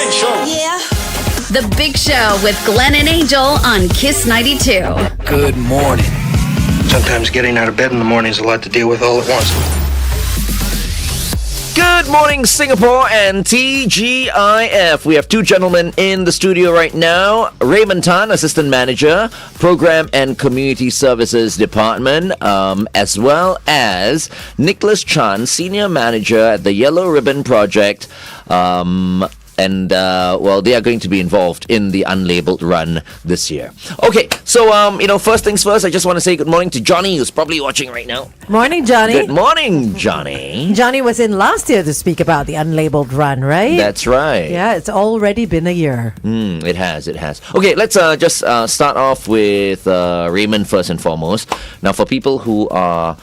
Big Show. Yeah. The Big Show with Glenn and Angel on Kiss 92. Good morning. Sometimes getting out of bed in the morning is a lot to deal with all at once. Good morning, Singapore and TGIF. We have two gentlemen in the studio right now. Raymond Tan, Assistant Manager, Program and Community Services Department, as well as Nicholas Chan, Senior Manager at the Yellow Ribbon Project. Well, they are going to be involved in the Unlabelled Run this year. Okay, so, first things first, I just want to say good morning to Johnny, who's probably watching right now. Morning, Johnny. Good morning, Johnny. Johnny was in last year to speak about the Unlabelled Run, right? That's right. Yeah, it's already been a year. It has. Okay, let's just start off with Raymond first and foremost. Now, for people who are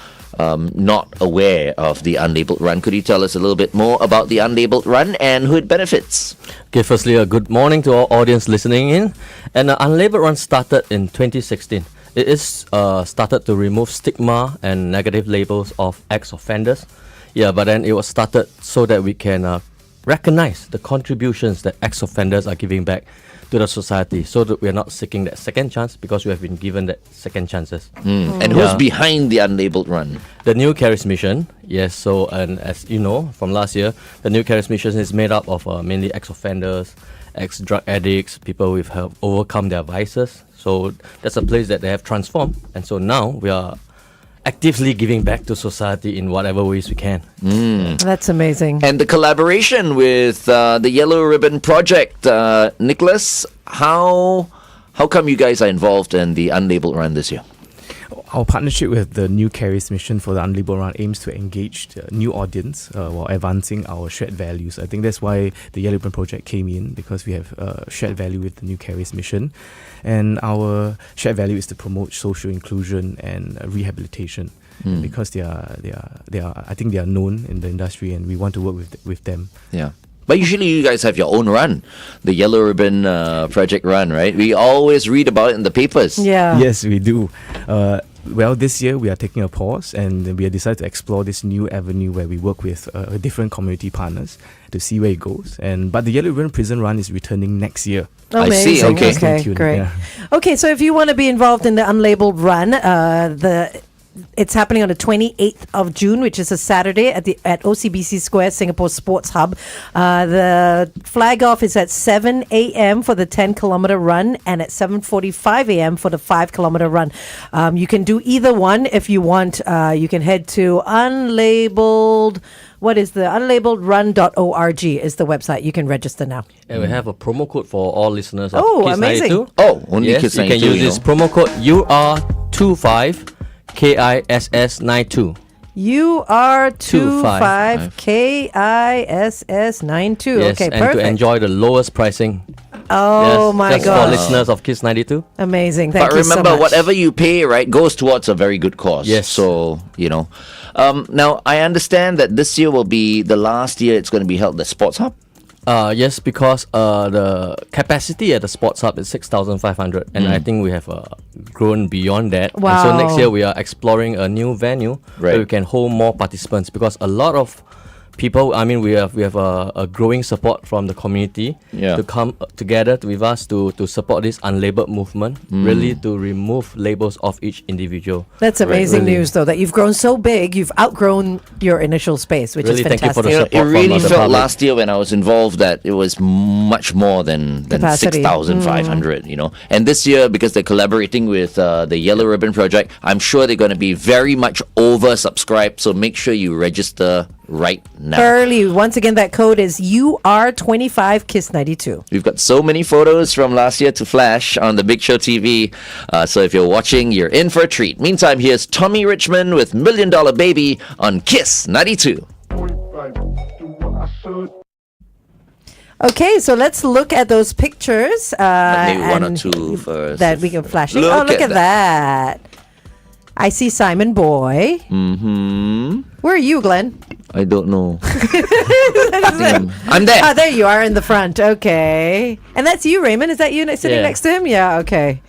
not aware of the Unlabelled Run, could you tell us a little bit more about the Unlabelled Run and who it benefits? Okay, firstly, a good morning to our audience listening in. And the Unlabelled Run started in 2016. It is started to remove stigma and negative labels of ex-offenders. Yeah, but then it was started so that we can recognize the contributions that ex-offenders are giving back to the society, so that we are not seeking that second chance because we have been given that second chances. And who's behind the Unlabelled Run? The New Caris Mission, yes. So, and as you know from last year, the New Caris Mission is made up of mainly ex-offenders, ex-drug addicts, people who have overcome their vices. So that's a place that they have transformed, and so now we are actively giving back to society in whatever ways we can. That's amazing. And the collaboration with the Yellow Ribbon Project, Nicholas, how come you guys are involved in the Unlabelled Run this year? Our partnership with the New Caris Mission for the Unlabelled Run aims to engage the new audience while advancing our shared values. I think that's why the Yellow Ribbon Project came in, because we have shared value with the New Caris Mission. And our shared value is to promote social inclusion and rehabilitation. Because they are, I think they are known in the industry, and we want to work with them. Yeah. But usually you guys have your own run, the Yellow Ribbon Project Run, right? We always read about it in the papers. Yeah. Yes, we do. Well, this year we are taking a pause, and we have decided to explore this new avenue where we work with different community partners to see where it goes. But the Yellow Ribbon Prison Run is returning next year. Amazing. I see. Okay. Stay tuned. Great. Yeah. Okay, so if you want to be involved in the Unlabelled Run, it's happening on the 28th of June, which is a Saturday at OCBC Square, Singapore Sports Hub. The flag off is at 7 a.m. for the 10-kilometer run and at 7:45 a.m. for the 5-kilometer run. You can do either one if you want. You can head to Unlabelled. What is the unlabeledrun.org is the website. You can register now. And we have a promo code for all listeners of Oh, Kiss amazing. 92. Oh, only Yes, Kiss you can 92, use this promo code UR25 KISS92. UR25 KISS92. Yes, Okay, and perfect. to enjoy the lowest pricing. Oh Yes, my just God. for listeners of Kiss 92. Amazing. Thank But you so remember, much. whatever you pay, right, goes towards a very good cause. Yes. So, now I understand that this year will be the last year it's going to be held at the Sports Hub. Yes, because the capacity at the Sports Hub is 6,500, and I think we have grown beyond that. And so Wow. next year we are exploring a new venue where we can hold more participants, because a lot of people, I mean, we have a growing support from the community to come together with us to support this unlabeled movement, really to remove labels of each individual. That's amazing Really. news, though, that you've grown so big, you've outgrown your initial space, which Really, is thank you for fantastic. the It support really from the felt public. last year when I was involved that it was much more than Capacity. 6,500, And this year, because they're collaborating with the Yellow Ribbon Project, I'm sure they're going to be very much oversubscribed. So make sure you register right now. Early. Once again, that code is UR25 KISS92. We've got so many photos from last year to flash on the Big Show TV. So if you're watching, you're in for a treat. Meantime, here's Tommy Richmond with $1 Million Baby on Kiss 92. Okay, so let's look at those pictures. Maybe one or and two first. that we can flash. Look Look at at that. I see Simon Boy. Where are you, Glenn? I don't know. I'm there. Ah, there you are in the front. Okay. And that's you, Raymond. Is that you sitting Yeah. next to him? Yeah, okay.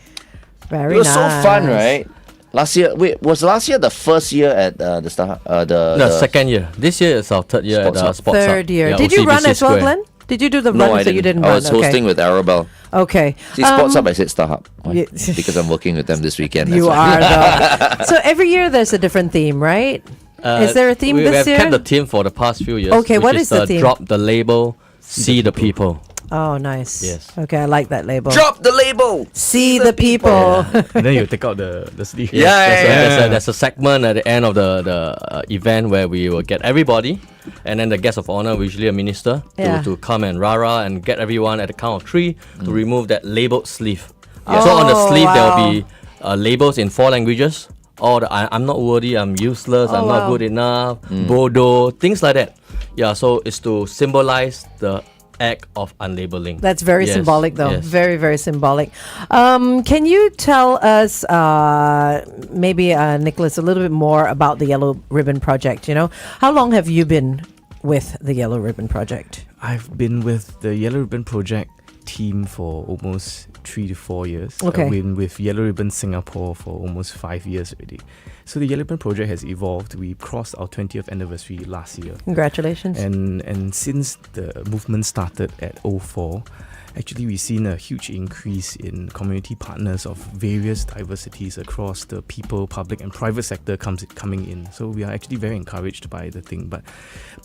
Very It was nice. so fun, right? Last year, was last year the first year at the Star? No, second year. This year is our third year Sports at Hub. Sports Hub. Third year. Yeah, Did you run OCBC as well, Square. Glenn? Did you do the No, run? I So you didn't I run. was hosting with Arabelle. Okay. See, Sports Hub, I said StarHub. Why? Yeah. Because I'm working with them this weekend. You that's why. are though. So every year there's a different theme, right? Is there a theme we this have year? kept the theme for the past few years. Okay, which what is the theme? Drop the label, see the people. Oh, nice. Yes. Okay, I like that label. Drop the label! See the people. And then you take out the sleeve. Yeah. There's a segment at the end of the event where we will get everybody, and then the guest of honor, usually a minister, Yeah. to come and rah and get everyone at the count of 3 to remove that labeled sleeve. Yeah. So on the Oh, sleeve there wow. will be labels in 4 languages. I'm not worthy, I'm useless, I'm not wow. good enough, Bodo, things like that. Yeah, so it's to symbolize the act of unlabeling. That's very Yes, symbolic, though. yes. Very, very symbolic. Can you tell us, maybe, Nicholas, a little bit more about the Yellow Ribbon Project? You know, how long have you been with the Yellow Ribbon Project? I've been with the Yellow Ribbon Project team for almost 3 to 4 years. Okay. I've been with Yellow Ribbon Singapore for almost 5 years already. So the Yellow Ribbon Project has evolved. We crossed our 20th anniversary last year. Congratulations. And since the movement started at 04, actually we've seen a huge increase in community partners of various diversities across the people, public and private sector coming in. So we are actually very encouraged by the thing, but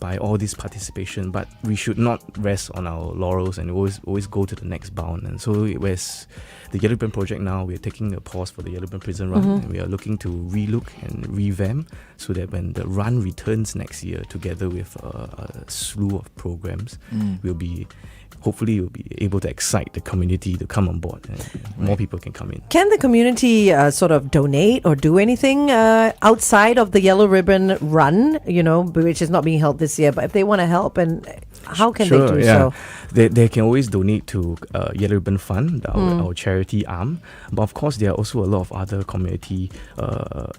by all this participation. But we should not rest on our laurels and always go to the next bound. And so whereas the Yellow Ribbon Project now, we're taking a pause for the Yellow Ribbon Prison Run, and we are looking to relook and revamp so that when the run returns next year, together with a slew of programs, hopefully we'll be able to excite the community to come on board, and more people can come in. Can the community sort of donate or do anything outside of the Yellow Ribbon Run, you know, which is not being held this year, but if they want to help, and how can they do so? They can always donate to Yellow Ribbon Fund, our charity arm. But of course, there are also a lot of other community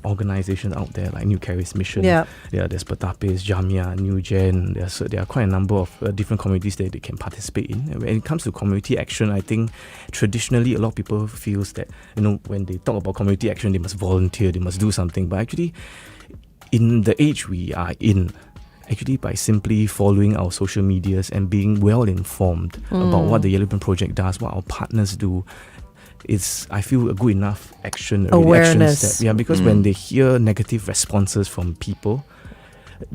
organizations out there, like New Charis Mission. Yeah. There's Petapis, Jamia, New Gen. There are quite a number of different communities that they can participate in. And when it comes to community action, I think traditionally a lot of people feels that, you know, when they talk about community action, they must volunteer, they must do something. But actually, in the age we are in, actually by simply following our social medias and being well informed about what the Yellow Ribbon Project does, what our partners do, it's, I feel, a good enough action, a reaction Awareness. step. Yeah, because when they hear negative responses from people,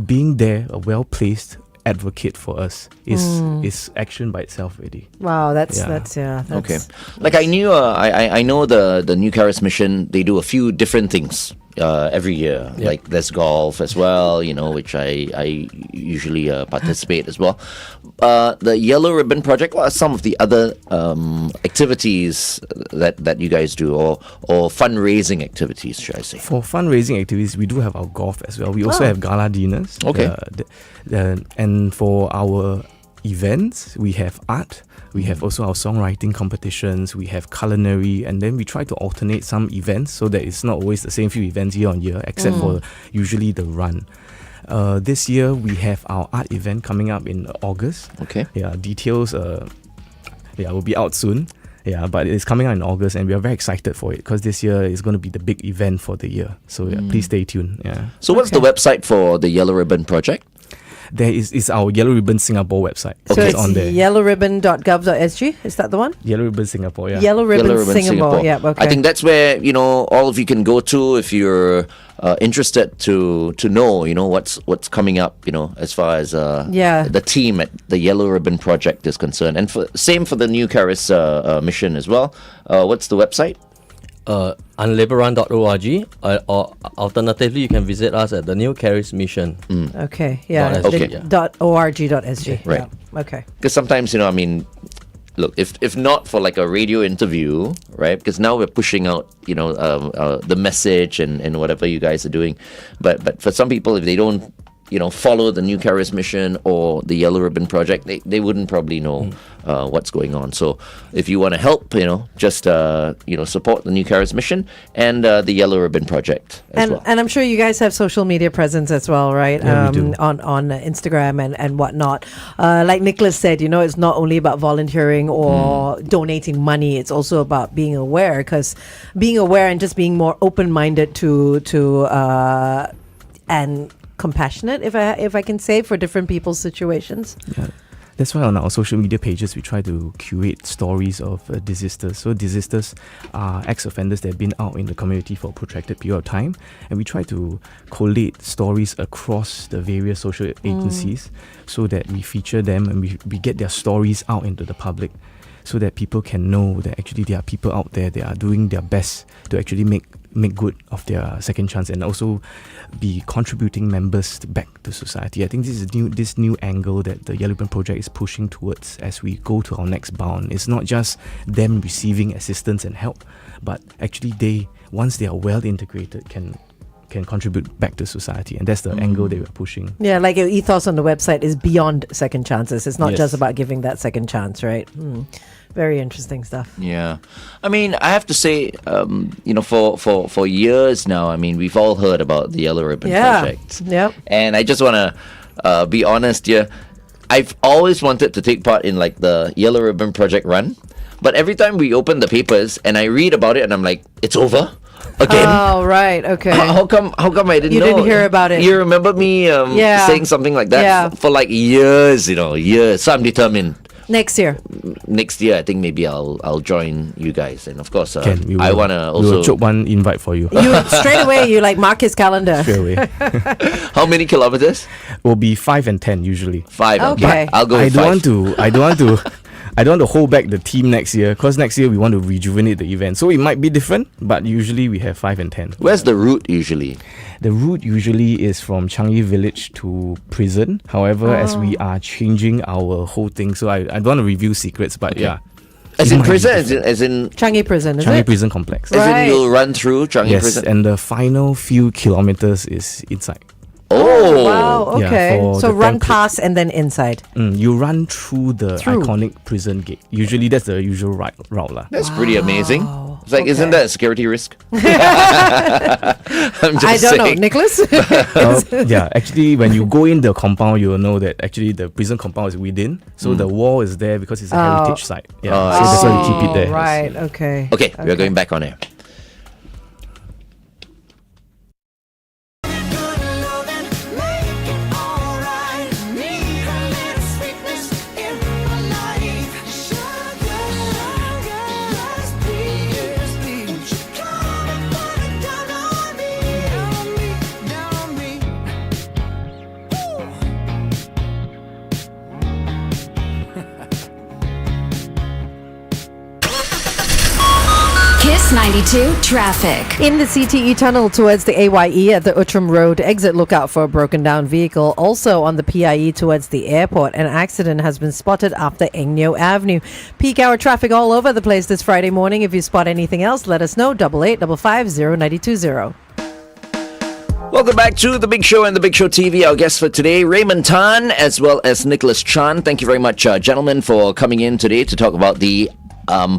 being there, a well-placed advocate for us is action by itself already. Wow, that's Okay. Like I knew, I know the New Charis Mission, they do a few different things every year. Yep. Like there's golf as well, you know, which I usually participate as well. The Yellow Ribbon Project, what are some of the other activities that you guys do, or fundraising activities, should I say? For fundraising activities, we do have our golf as well. We also have gala dinners. Okay. And for our events, we have art. We have also our songwriting competitions. We have culinary, and then we try to alternate some events so that it's not always the same few events year on year, except for usually the run. This year we have our art event coming up in August. Okay. Yeah, details will be out soon. Yeah, but it's coming out in August, and we are very excited for it because this year is going to be the big event for the year. So please stay tuned. Yeah. So what's the website for the Yellow Ribbon Project? There is our Yellow Ribbon Singapore website. So It's it's on there. yellowribbon.gov.sg, is that the one? Yellow Ribbon Singapore, yeah. Yellow Ribbon Singapore. Yeah, okay. I think that's where, you know, all of you can go to if you're interested to know, you know, what's coming up, you know, as far as the team at the Yellow Ribbon Project is concerned, and same for the New Charis mission as well. What's the website? Unlabelled.org, or alternatively you can visit us at the New Charis Mission. Okay, yeah. Okay. .org.sg. Right. Yeah. Okay. Because sometimes, you know, I mean, look, if not for like a radio interview, right? Because now we're pushing out, you know, the message and whatever you guys are doing. But for some people, if they don't, you know, follow the New Charis Mission or the Yellow Ribbon Project, they wouldn't probably know what's going on. So if you want to help, you know, just you know, support the New Charis Mission and the Yellow Ribbon Project as well. And I'm sure you guys have social media presence as well, right? Yeah, we do. On Instagram and whatnot. Like Nicholas said, you know, it's not only about volunteering or donating money. It's also about being aware, because being aware and just being more open-minded to and compassionate, if I can say, for different people's situations. Yeah. That's why on our social media pages we try to curate stories of desisters. So desisters are ex-offenders that have been out in the community for a protracted period of time, and we try to collate stories across the various social agencies so that we feature them and we get their stories out into the public, so that people can know that actually there are people out there that are doing their best to actually make good of their second chance and also be contributing members back to society. I think this new angle that the Yellow Ribbon Project is pushing towards as we go to our next bound. It's not just them receiving assistance and help, but actually they, once they are well integrated, can contribute back to society, and that's the angle that we're pushing. Yeah, like your ethos on the website is beyond second chances. It's not Yes. just about giving that second chance, right? Very interesting stuff. Yeah, I mean, I have to say, for years now, I mean, we've all heard about the Yellow Ribbon Project. Yep. And I just want to be honest here. I've always wanted to take part in like the Yellow Ribbon Project run, but every time we open the papers and I read about it, and I'm like, it's over again. Oh, right. Okay. How come I didn't You know? didn't hear about it. You remember me saying something like that Yeah. for like years, years. So I'm determined. Next year. Next year, I think maybe I'll join you guys, and of course, We I will- wanna we will also. chop one invite for you. You straight away, you like mark his calendar. Straight away. How many kilometers? Will be 5 and 10 usually. 5. Okay. I'll go I with don't 5. want to I don't want to hold back the team next year, because next year we want to rejuvenate the event. So it might be different, but usually we have 5 and 10. Where's the route usually? The route usually is from Changi Village to prison. However, as we are changing our whole thing, so I don't want to reveal secrets, but yeah. As It in might be prison, different. as in Changi Prison, is Changi it? Prison Complex. as Right. in you'll run through Changi Yes, prison. and the final few kilometers is inside. Oh, Wow, Yeah, okay. for So the run 10 cl- past and then inside. You run through the Through. iconic prison gate. Usually that's the usual route lah. That's pretty amazing. It's like, isn't Okay. that a security risk? I'm just I don't know, saying. Nicholas. Yeah, actually, when you go in the compound, you'll know that actually the prison compound is within. So the wall is there because it's a heritage site. Yeah, Oh, so that's why we keep it there. Right, okay. Okay, we're going back on air. Kiss 92 traffic. In the CTE tunnel towards the AYE at the Outram Road exit, look out for a broken down vehicle. Also on the PIE towards the airport, an accident has been spotted after Engnyo Avenue. Peak hour traffic all over the place this Friday morning. If you spot anything else, let us know. 885550 Welcome back to The Big Show and The Big Show TV. Our guests for today, Raymond Tan as well as Nicholas Chan. Thank you very much, gentlemen, for coming in today to talk about the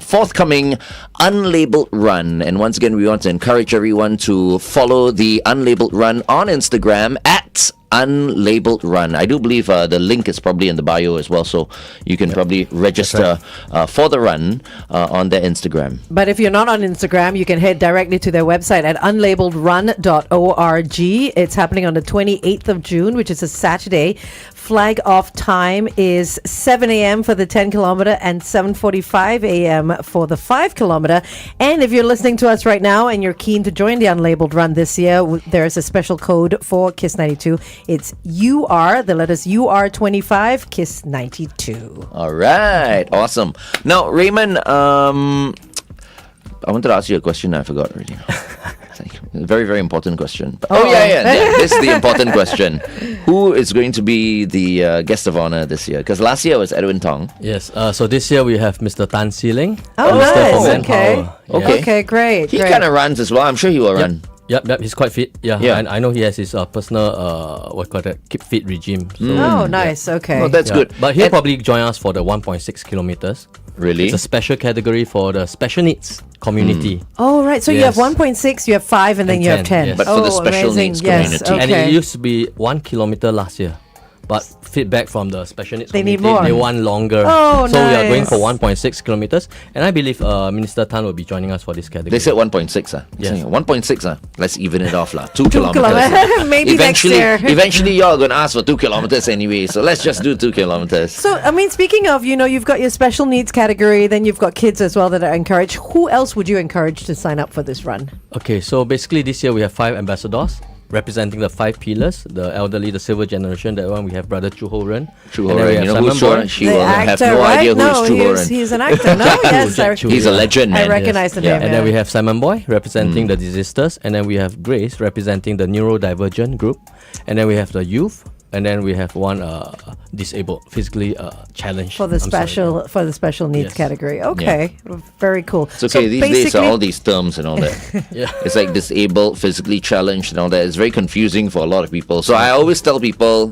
forthcoming Unlabelled Run. And once again, we want to encourage everyone to follow the Unlabelled Run on Instagram at Unlabelled Run. I do believe the link is probably in the bio as well, so you can probably register for the run on their Instagram. But if you're not on Instagram, you can head directly to their website at unlabeledrun.org. It's happening on the 28th of June, which is a Saturday. Flag off time is 7 a.m. for the 10 kilometer and 7:45 a.m. for the 5 kilometer. And if you're listening to us right now and you're keen to join the Unlabelled Run this year, there is a special code for Kiss 92. It's UR, the letters UR25, Kiss 92. All right, awesome. Now, Raymond, I wanted to ask you a question I forgot already. It's like a very, very important question. Yeah. This is the important question. Who is going to be the guest of honor this year? Because last year was Edwin Tong. Yes, so this year we have Mr. Tan Siling. Oh, Minister nice. for Okay. Manpower. Okay. Okay, great. He great. kind of runs as well. I'm sure he will run. Yep, he's quite fit. Yeah. Yeah. I know he has his personal, keep fit regime. So, Oh, nice. Okay. Well, that's good. But he'll And- probably join us for the 1.6 kilometers. Really? It's a special category for the special needs community. Oh, right. So you have Yes. 1.6, you have 5, and then And you have 10. 10, yes. But for the Oh, special amazing. needs Yes, community. And it okay. used to be 1 kilometer last year. But feedback from the special needs They need community, more. they want longer. Oh, so we are going nice. for 1.6 kilometers, and I believe Minister Tan will be joining us for this category. They said 1.6. Yes. 1.6. Let's even it off. 2 kilometers. Maybe eventually, next year. eventually, y'all going to ask for 2 kilometers anyway. So let's just do 2 kilometers. So, I mean, speaking of, you've got your special needs category, then you've got kids as well that are encouraged. Who else would you encourage to sign up for this run? Okay, so basically this year we have 5 ambassadors representing the 5 pillars: the elderly, the silver generation. That one we have Brother Chu Ho Ren. Chu And Ho then we Ren. have You know who's Simon Boy. She will have no idea who is Chu Ho Ren. He's an actor. No, yes, Jack Chu. He's a legend, man. I recognize the name. And then we have Simon Boy representing the desisters, and then we have Grace representing the neurodivergent group, and then we have the youth, and then we have one disabled, physically challenged. for the special needs Yes. category. Okay, very cool. It's okay. So These days are basically- all these terms and all that. Yeah. It's like disabled, physically challenged, and all that. It's very confusing for a lot of people. So I always tell people,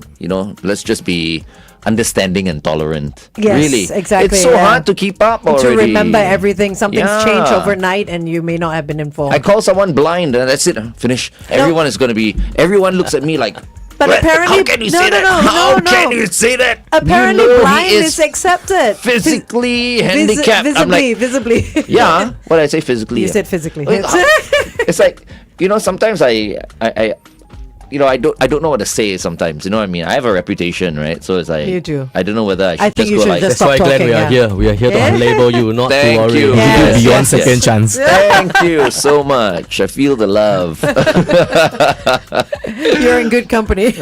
let's just be understanding and tolerant. Yes, really, exactly, It's so yeah. hard to keep up already. to remember everything. Something's Yeah. changed overnight, and you may not have been informed. I call someone blind, and that's it. Finish. Everyone is going to be. Everyone looks at me like. But "What? apparently- how can you no, say no, that? no, How no, can no. you say that? Apparently, You know blind he is accepted. physically handicapped. I'm Visibly. like, yeah. What did I say? Physically. You said physically. Well, it's like sometimes I don't know what to say sometimes. You know what I mean? I have a reputation, right? So it's like You do. I don't know whether I should think just you go should like. just That's why, Stop Glenn, talking, we are yeah. here. We are here Yeah. to unlabel you, not Thank to worry. you. Yes, Beyond yes, second yes. chance. Thank you so much. I feel the love. You're in good company.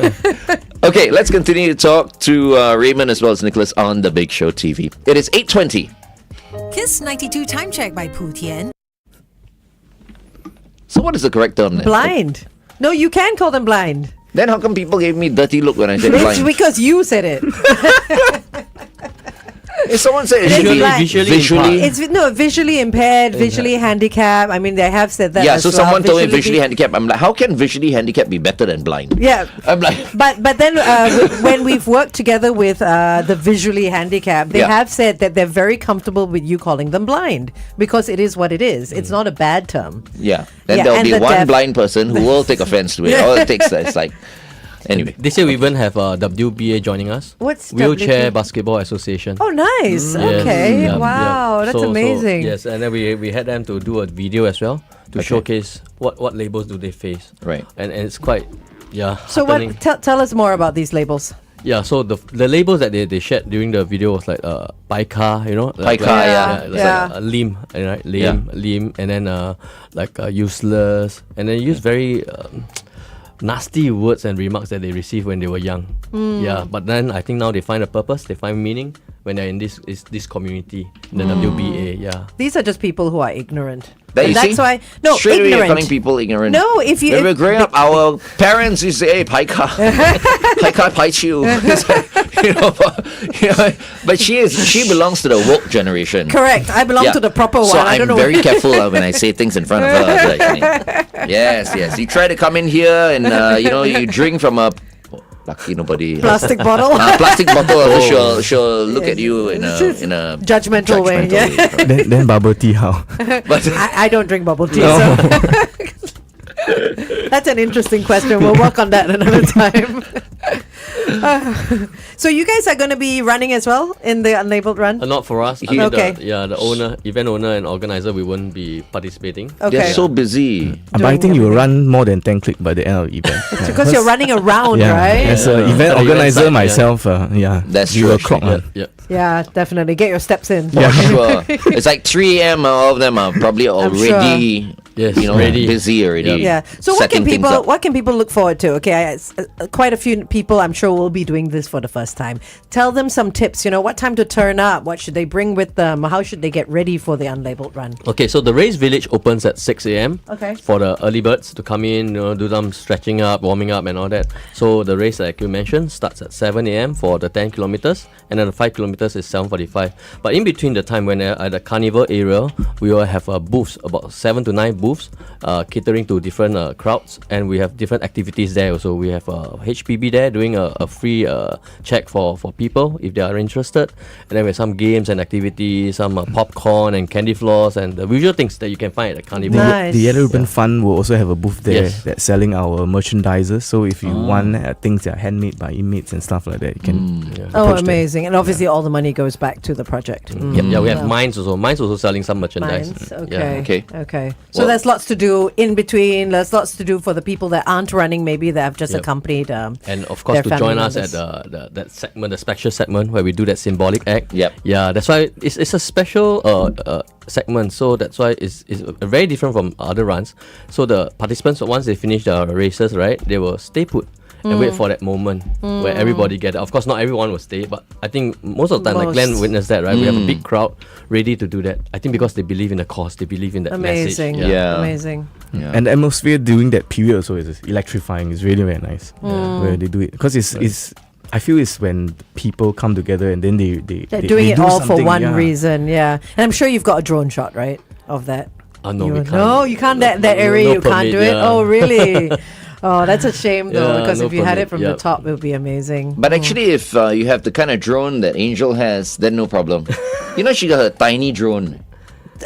Okay, let's continue to talk to Raymond as well as Nicholas on The Big Show TV. It is 8:20. Kiss 92 time check by Poo Tian. So what is the correct term then? Blind. No, you can call them blind. Then how come people gave me dirty look when I said It's blind? because you said it. If someone said It is visually, blind. visually, It's visually impaired, visually handicapped. I mean, they have said that. yeah. as So well. someone told me visually handicapped. I'm like, how can visually handicapped be better than blind? Yeah. I'm like, But then when we've worked together with the visually handicapped, they Yeah. have said that they're very comfortable with you calling them blind because it is what it is. It's not a bad term. yeah. Then Yeah, there'll and be the one deaf- blind person who will take offense to it. All it takes is like, anyway. This year we even have WBA joining us. What's Wheelchair WBA? Basketball Association. Oh, nice. Yes. Okay. Yeah, Wow. yeah. That's So, amazing. yes, and then we had them to do a video as well to Okay. showcase what labels do they face. Right. And it's quite, So heartening. tell us more about these labels. Yeah, so the labels that they shared during the video was like paika, Paika, yeah. like, Yeah. lim, right? Lim, and then useless, and then use very nasty words and remarks that they received when they were young. Yeah, but then I think now they find a purpose, they find meaning when they're in this community, the WBA. Yeah. These are just people who are ignorant. There And you that's see? why Straight away you're ignorant. calling people ignorant. No, if you When we were growing up, our parents used to say, "Hey, paika, paika, paichu." But she belongs to the woke generation. correct, I belong Yeah. to the proper So one. I I'm don't know. very careful when I say things in front of her. Like, yes. You try to come in here and you drink from a lucky nobody. Plastic bottle. Plastic bottle. She'll look at you in a Judgmental way, yeah. then bubble tea how? But I don't drink bubble tea. So. That's an interesting question. We'll work on that another time. So you guys are going to be running as well in the Unlabelled Run? Not for us. I He- mean, Okay. the event owner and organizer, we won't be participating. Okay. they're so busy. But I think you will run more than 10 clicks by the end of the event. Because you're running around, yeah, right? as an Yeah. event For the event organizer side, yeah. myself, That's you true, will actually, clock one. Yep. Yeah, definitely. Get your steps in. For sure. It's like 3 a.m. All of them are probably already, Yes, ready. busy already. Yeah. So what setting can things people up. what can people look forward to? Okay, quite a few people I'm sure will be doing this for the first time. Tell them some tips. What time to turn up? What should they bring with them? How should they get ready for the Unlabelled Run? Okay, so the race village opens at 6 a.m. Okay. For the early birds to come in, do some stretching up, warming up, and all that. So the race, like you mentioned, starts at 7 a.m. for the 10 kilometers, and then the 5 kilometers is 7:45. But in between the time when at the carnival area, we will have booths, about 7 to 9 booths, catering to different crowds, and we have different activities there. Also, we have HPB there doing a free check for people if they are interested, and then we have some games and activities, some popcorn and candy floss, and the usual things that you can find at the carnival. Nice. The Yellow Ribbon Fund will also have a booth there Yes. that's selling our merchandisers. So if you want things that are handmade by inmates and stuff like that, you can. Oh, approach them. amazing. And obviously all the money goes back to the project. Yeah, we have Mines also. Mines also selling some merchandise. Mines, Yeah. okay. So Well- there's lots to do in between. There's lots to do for the people that aren't running, maybe that have just Yep. accompanied. And of course, their to family join us members. at that segment, the special segment where we do that symbolic act. Yep. Yeah, that's why it's a special segment. So that's why it's very different from other runs. So the participants, once they finish the races, right, they will stay put and wait for that moment where everybody get. Of course, not everyone will stay, but I think most of the time, like Glenn Most. witnessed that, right? We have a big crowd ready to do that. I think because they believe in the cause, they believe in that Amazing. message. Yeah. Amazing. Yeah. And the atmosphere during that period also is electrifying. It's really very nice where they do it because it's. I feel it's when people come together and then they They're doing they it do all for something, one yeah. reason, yeah. And I'm sure you've got a drone shot, right, of that. No, You- we can't. No, you can't. That No area you can't permit, do it. yeah. Oh, really? Oh, that's a shame though, Yeah, because no if you had permit, it from the yep. top, it would be amazing. But actually, if you have the kind of drone that Angel has, then no problem. You know, she got a tiny drone.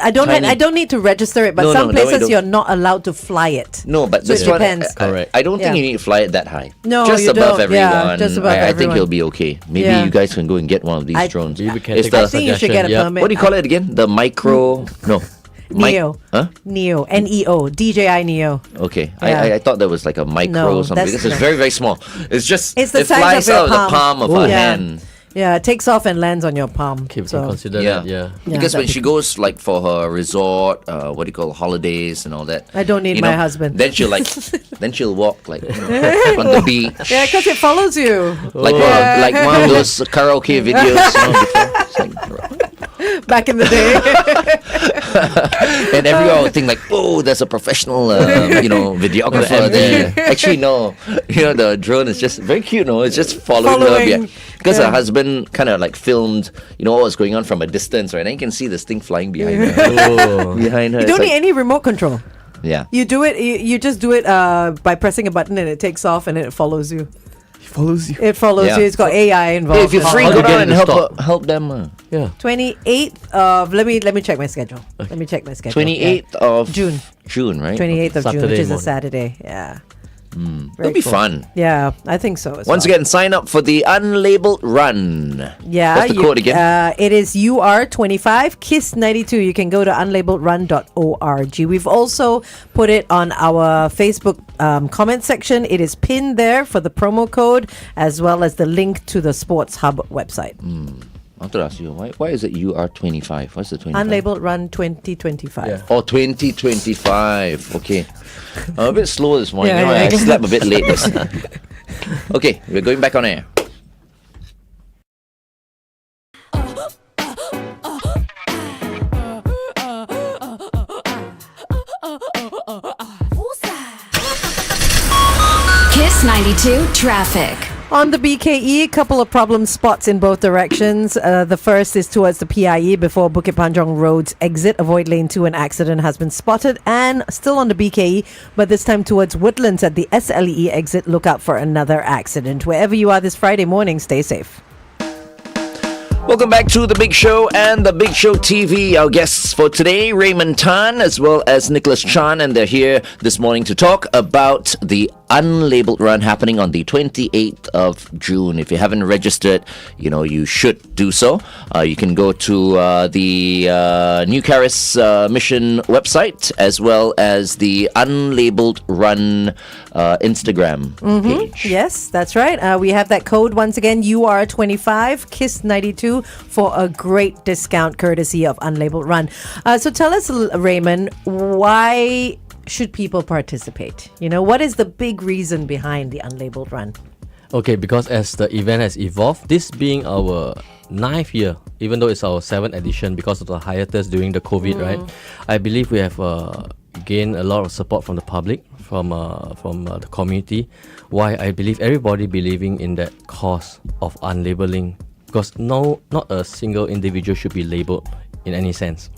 I don't. tiny- I don't need to register it, but No, some no, no, places don't. you're not allowed to fly it. No, but So this it one, depends. Correct. I don't think Yeah. you need to fly it that high. No, just you above don't. Yeah, everyone. just above I think everyone. it'll be okay. Maybe Yeah. you guys can go and get one of these drones. Maybe we can It's take I a think you should get a suggestion, yeah. permit. What do you call it again? The micro? No. Neo. Huh? Neo. NEO. DJI Neo. Okay. Yeah. I thought that was like a micro No, or something. that's Because it's not- very, very small. It's just, It's the it size flies of your out of the palm of her Yeah. hand. Yeah, it takes off and lands on your palm. Okay, we so can consider Yeah. that. Yeah. Because that'd when be she goes like for her resort, what do you call holidays and all that. I don't need you my know, husband. Then she'll like, then she'll walk like on the beach. yeah, because it follows you. Like one of those karaoke videos. Before. It's like, Back in the day. and everyone would think like, oh, there's a professional, videographer there. Actually, no. The drone is just very cute. No, it's just following her. Following, Because yeah. her husband kind of like filmed, what was going on from a distance, right? And you can see this thing flying behind her. Oh. Behind her. You It's don't like- need any remote control. Yeah. You do it. You just do it by pressing a button and it takes off and it follows you. He follows you. It follows Yeah. you. It's got AI involved. Hey, if you're free, How go do you get down it and to stop? help them. Yeah. 28th of let me check my schedule. Let me check my schedule. 28th of June. June, right? 28th of June, Saturday which is a morning. Saturday. Yeah. It'll be fun. Yeah, I think so. As Once well. again, sign up for the Unlabelled Run. Yeah. What's the code again? It is UR25 KISS92. You can go to unlabeledrun.org. We've also put it on our Facebook comment section. It is pinned there for the promo code as well as the link to the Sports Hub website. I want to ask you, why is it UR25? What's the 25? Unlabelled Run 2025. Yeah. Oh, 2025. Okay. I'm a bit slow this morning. Yeah, I yeah. slept a bit late. Okay, we're going back on air. Kiss 92 traffic. On the BKE, a couple of problem spots in both directions. The first is towards the PIE before Bukit Panjang Road's exit. Avoid lane 2, an accident has been spotted. And still on the BKE, but this time towards Woodlands at the SLE exit. Look out for another accident. Wherever you are this Friday morning, stay safe. Welcome back to The Big Show and The Big Show TV. Our guests for today, Raymond Tan as well as Nicholas Chan, and they're here this morning to talk about the Unlabelled Run happening on the 28th of June. If you haven't registered, you should do so. You can go to the New Caris Mission website as well as the Unlabelled Run Instagram page. Yes, that's right. We have that code once again, UR25 KISS92 for a great discount courtesy of Unlabelled Run. So tell us, Raymond, why should people participate? What is the big reason behind the Unlabelled Run? Okay, because as the event has evolved, this being our 9th year, even though it's our 7th edition because of the hiatus during the COVID, right? I believe we have gained a lot of support from the public, from the community. Why I believe everybody believing in that cause of unlabeling, because not a single individual should be labeled in any sense.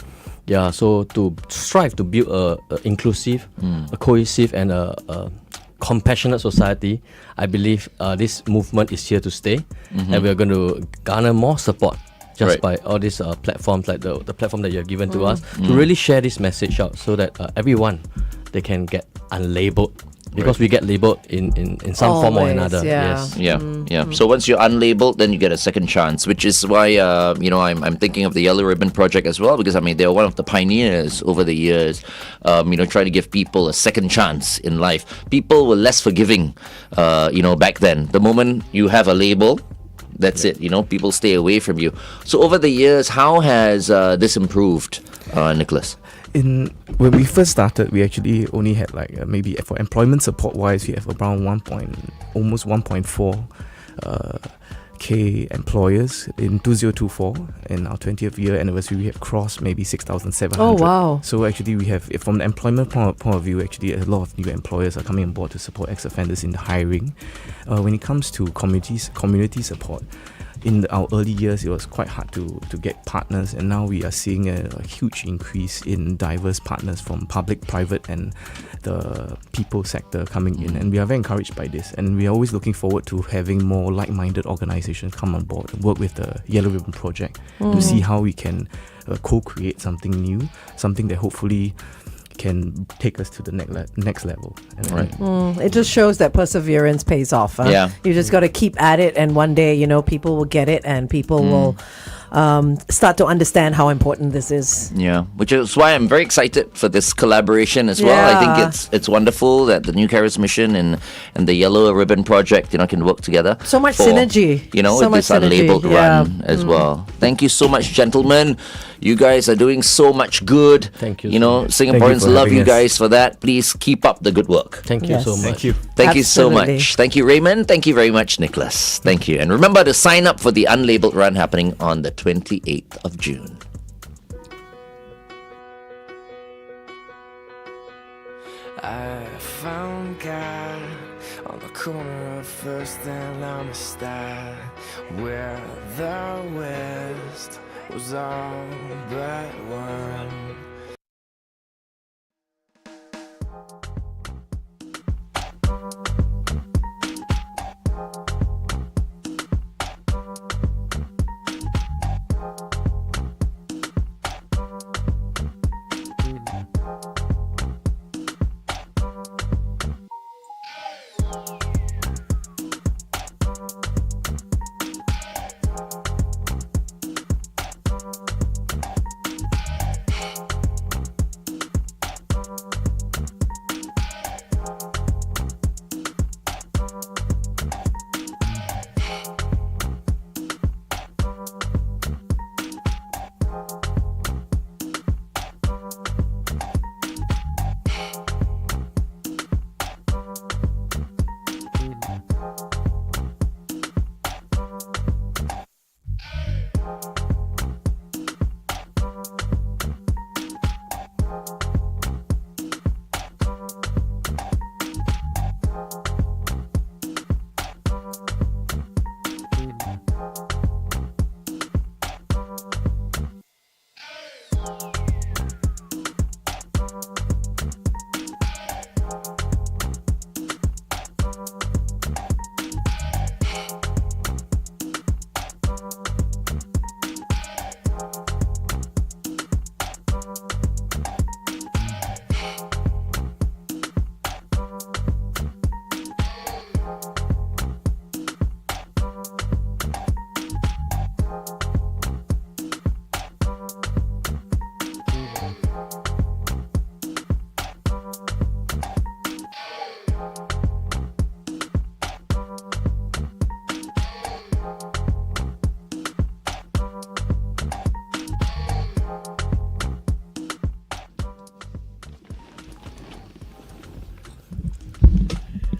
Yeah, so to strive to build a inclusive, a cohesive, and a compassionate society, I believe this movement is here to stay, and we're going to garner more support just by all these platforms, like the platform that you have given to us, to really share this message out, so that everyone, they can get unlabeled. Because we get labeled in some form or Always, another. yeah. Yes. So once you're unlabeled, then you get a second chance, which is why I'm thinking of the Yellow Ribbon Project as well, because I mean they're one of the pioneers over the years, trying to give people a second chance in life. People were less forgiving, back then. The moment you have a label, that's it. People stay away from you. So over the years, how has this improved, Nicholas? When we first started, we actually only had maybe for employment support wise, we have around almost 1.4 K employers. In 2024, in our 20th year anniversary, we have crossed maybe 6,700. Oh, wow. So actually we have, from the employment point of view, actually a lot of new employers are coming on board to support ex-offenders in the hiring. When it comes to community support, in our early years, it was quite hard to get partners, and now we are seeing a huge increase in diverse partners from public, private, and the people sector coming in, and we are very encouraged by this, and we are always looking forward to having more like-minded organizations come on board and work with the Yellow Ribbon Project to see how we can co-create something new, something that hopefully can take us to the next level. Right. It just shows that perseverance pays off. Huh? Yeah. You just got to keep at it, and one day, people will get it, and people will start to understand how important this is. Yeah, which is why I'm very excited for this collaboration as well. I think it's wonderful that the New Carers Mission and the Yellow Ribbon Project, can work together. So much for, synergy. So much this unlabeled synergy. Yeah. run as well. Thank you so much, gentlemen. You guys are doing so much good. Thank you. Singaporeans for love having you us. guys for that. Please keep up the good work. Thank you Yes. so much. Thank you. Thank you so Absolutely. much. Thank you, Raymond. Thank you very much, Nicholas. Thank you. And remember to sign up for the Unlabelled Run happening on the 28th of June. I found God on the corner of First and Amistad, where the West was all but one.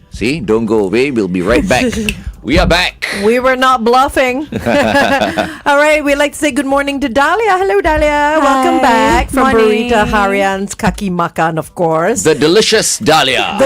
See, don't go away. We'll be right back. We are back. We were not bluffing. All right, we'd like to say good morning to Dahlia. Hello, Dahlia. Welcome back from Morning. Berita, Harian's Kaki Makan, of course. The delicious Dahlia.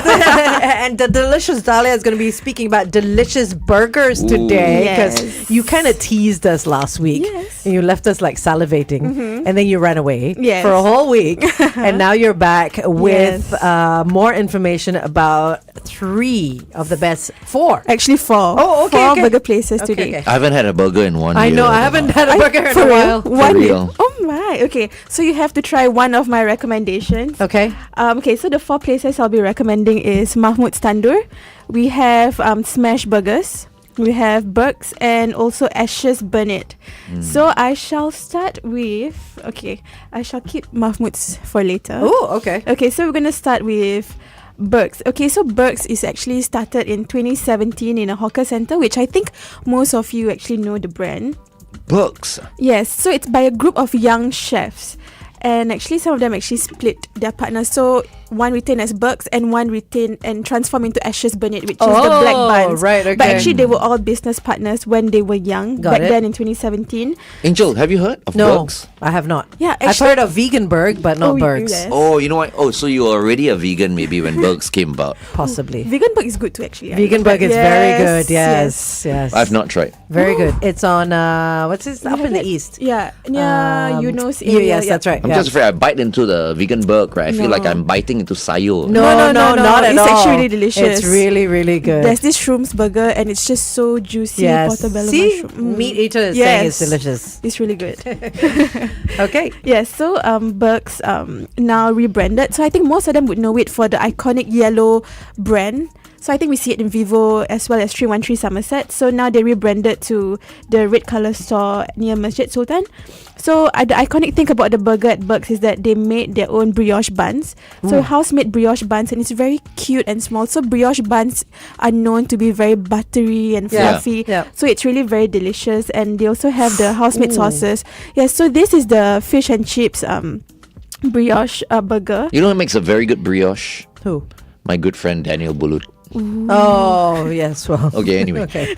And the delicious Dahlia is going to be speaking about delicious burgers today, because Yes. you kind of teased us last week. Yes. And you left us like salivating, and then you ran away Yes. for a whole week. And now you're back with Yes. more information about 3 of the best 4. Actually, 4. Oh, okay, 4 okay. burger places Okay, today. okay. I haven't had a burger in 1 year. I know, I haven't had a burger in For a real? while. One real. Oh my. Okay, so you have to try one of my recommendations. Okay. Okay, so the 4 places I'll be recommending is Mahmood's Tandoor. We have Smash Burgers. We have Burke's and also Ashes Burnett. So I shall start with, I shall keep Mahmood's for later. Oh, okay. Okay, so we're going to start with Burke's. Okay, so Burke's is actually started in 2017 in a hawker center, which I think most of you actually know the brand. Books. Yes, so it's by a group of young chefs. And actually, some of them actually split their partners. So one retained as Burke's and one retained and transformed into Ashes Burnett, which is the black buns. Right, okay. But actually, they were all business partners when they were young, Got back it. then in 2017. Angel, have you heard of No, Books? I have not. Yeah, I've actually- heard of vegan burg, but not burgers. yes. Oh, you know what? Oh, so you were already a vegan maybe when Burks came about. Possibly. Vegan Burke is good too, actually. Vegan burg is very good. Yes, yes. I've not tried. Very good. It's on what's this? We Up have in the it- east. Yeah, near Eunos area. Yes, that's right. I'm yeah. just afraid I bite into the vegan burg, right? I feel like No. I'm biting into sayo. No, No, not at it's all. actually really delicious. It's really, really good. There's this shrooms burger and it's just so juicy. yes. Portobello See, mushroom. meat eater is saying it's Yes. delicious. It's really good. Okay. Yes, so Burke's now rebranded. So I think most of them would know it for the iconic yellow brand. So I think we see it in Vivo as well as 313 Somerset. So now they rebranded to the red colour store near Masjid Sultan. So the iconic thing about the burger at Burke's is that they made their own brioche buns. So house-made brioche buns, and it's very cute and small. So brioche buns are known to be very buttery and Yeah. fluffy. Yeah. So it's really very delicious, and they also have the house-made sauces. Yes, so this is the fish and chips brioche burger. You know what makes a very good brioche? Who? My good friend Daniel Bulut. Oh, yes. Well. Okay, anyway. Okay.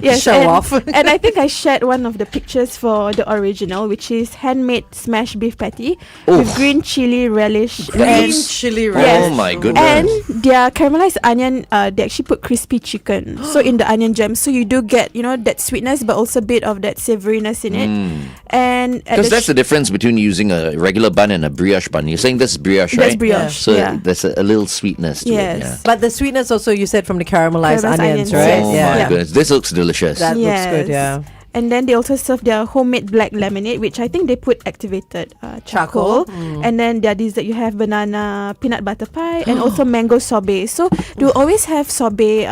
Yes, Show and, off. And I think I shared one of the pictures for the original, which is handmade smashed beef patty with green chili relish and chili Yes. Oh my goodness. and their caramelized onion. They actually put crispy chicken so in the onion jam, so you do get that sweetness, but also a bit of that savouriness in it. And at Because the that's the difference between using a regular bun and a brioche bun. You're saying this is brioche, That's right? brioche, So yeah. there's a little sweetness to it. Yes. Yeah. But the sweetness also, you said, from the caramelized Caramelized onions, onions, right? Oh yes. my Yeah. goodness. This looks delicious. That looks good, yeah. And then they also serve their homemade black lemonade, which I think they put activated charcoal. And then their dessert, you have banana peanut butter pie and also mango sorbet. So they will always have sorbet,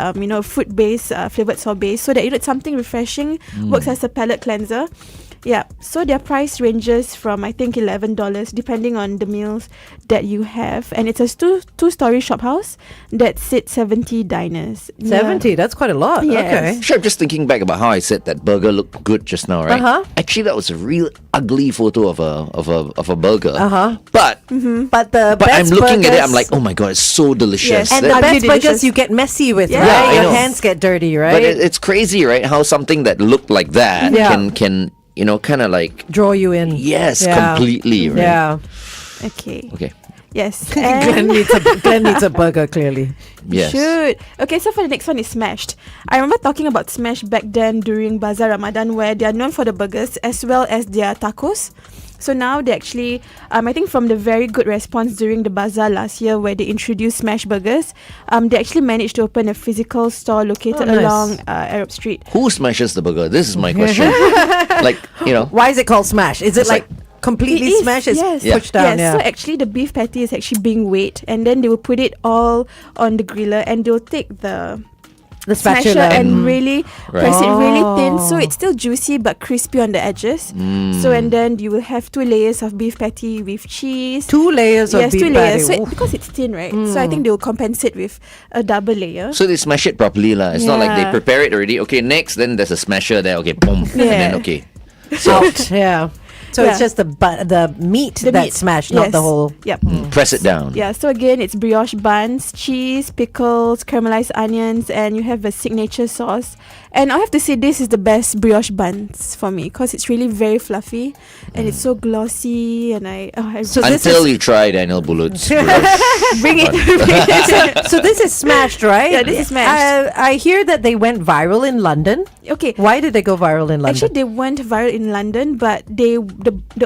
fruit-based flavored sorbet, so that it's something refreshing, works as a palate cleanser. Yeah, so their price ranges from I think $11 depending on the meals that you have, and it's a two-story shop house that sits 70 diners. 70, that's quite a lot. Yes. Okay. Sure, I'm just thinking back about how I said that burger looked good just now, right? Uh-huh. Actually, that was a real ugly photo of a burger. Uh-huh. But But the but I'm best looking at it. burgers- I'm like, oh my god, it's so delicious. Yes. And That- the Ugly best burgers delicious. you get messy with, Yeah. right? Yeah, I Your know. hands get dirty, right? but it's crazy, right? How something that looked like that Yeah. can kind of like Draw you in. yes, Yeah. completely, right? Yeah. Okay. Okay. Yes. Glenn needs a burger, clearly. Yes. Should. Okay, so for the next one is Smashed. I remember talking about Smash back then during Bazaar Ramadan, where they are known for the burgers as well as their tacos. So now they actually, I think from the very good response during the Bazaar last year where they introduced Smash Burgers, they actually managed to open a physical store located Oh, nice. along Arab Street. Who smashes the burger? This is my question. Like, Why is it called smash? Is it It's like like- completely It is, smashed? It's yes. pushed down, Yes, so actually the beef patty is actually being weighed, and then they will put it all on the griller, and they'll take the the smasher spatula. and really Right. press it really thin, so Oh. it's still juicy but crispy on the edges. So and then you will have 2 layers of beef patty with cheese. 2 layers of Yes, beef 2 layers. patty. So because it's thin, right? So I think they will compensate with a double layer. So they smash it properly, lah. It's not like they Yeah. prepare it already. Okay, next, then there's a smasher there. Okay, boom, and then Yeah. okay. So Out, yeah. So it's just the meat The that's meat, smashed, not the yes. whole. Yep. Press it down. Yeah, so again, it's brioche buns, cheese, pickles, caramelized onions, and you have a signature sauce. And I have to say, this is the best brioche buns for me because it's really very fluffy and it's so glossy. And So this Until is- you try Daniel Bulut's. bring it. So this is smashed, right? Yeah, this is smashed. I hear that they went viral in London. Okay. Why did they go viral in London? Actually, they went viral in London, but the